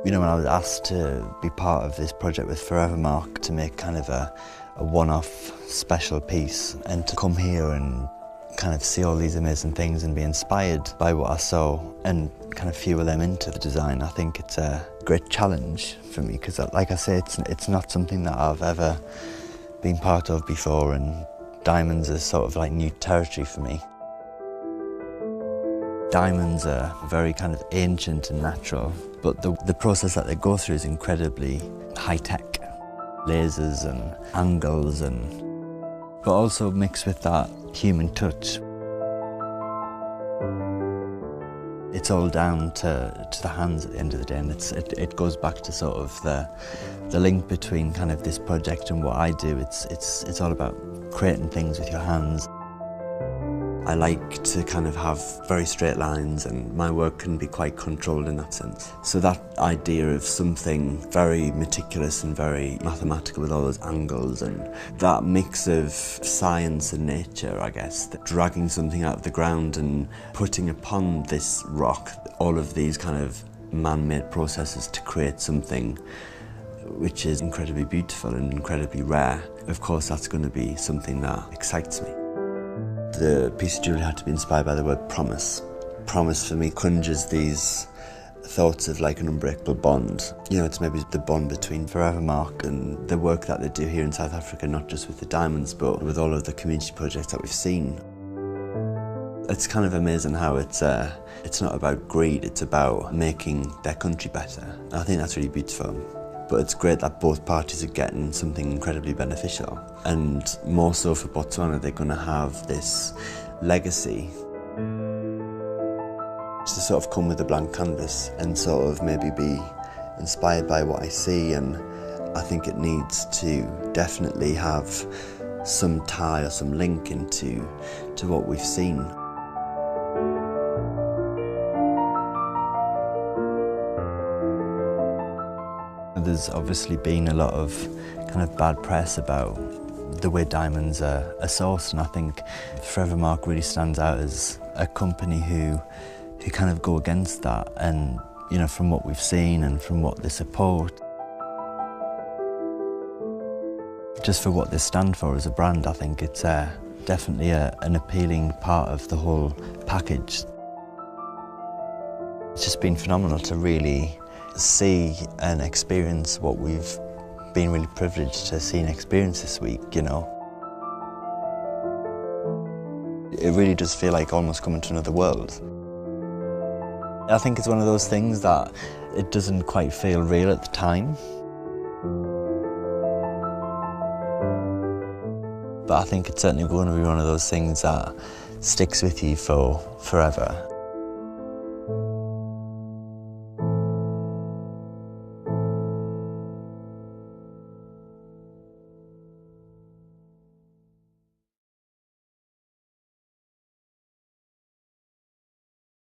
You know, when I was asked to be part of this project with Forevermark to make kind of a one-off special piece and to come here and kind of see all these amazing things and be inspired by what I saw and kind of fuel them into the design, I think it's a great challenge for me because, like I say, it's not something that I've ever been part of before, and diamonds are sort of like new territory for me. Diamonds are very kind of ancient and natural, but the process that they go through is incredibly high-tech. Lasers and angles, but also mixed with that human touch. It's all down to the hands at the end of the day, and it goes back to sort of the link between kind of this project and what I do. It's all about creating things with your hands. I like to kind of have very straight lines, and my work can be quite controlled in that sense. So that idea of something very meticulous and very mathematical with all those angles and that mix of science and nature, I guess, that dragging something out of the ground and putting upon this rock all of these kind of man-made processes to create something which is incredibly beautiful and incredibly rare. Of course, that's going to be something that excites me. The piece of jewellery had to be inspired by the word promise. Promise for me conjures these thoughts of like an unbreakable bond. You know, it's maybe the bond between Forevermark and the work that they do here in South Africa, not just with the diamonds, but with all of the community projects that we've seen. It's kind of amazing how it's not about greed, it's about making their country better. And I think that's really beautiful. But it's great that both parties are getting something incredibly beneficial. And more so for Botswana, they're going to have this legacy to sort of come with a blank canvas and sort of maybe be inspired by what I see. And I think it needs to definitely have some tie or some link into what we've seen. There's obviously been a lot of kind of bad press about the way diamonds are sourced, and I think Forevermark really stands out as a company who kind of go against that. And you know, from what we've seen and from what they support, just for what they stand for as a brand, I think it's definitely an appealing part of the whole package. It's just been phenomenal to really see and experience what we've been really privileged to see and experience this week, you know. It really does feel like almost coming to another world. I think it's one of those things that it doesn't quite feel real at the time. But I think it's certainly going to be one of those things that sticks with you for forever.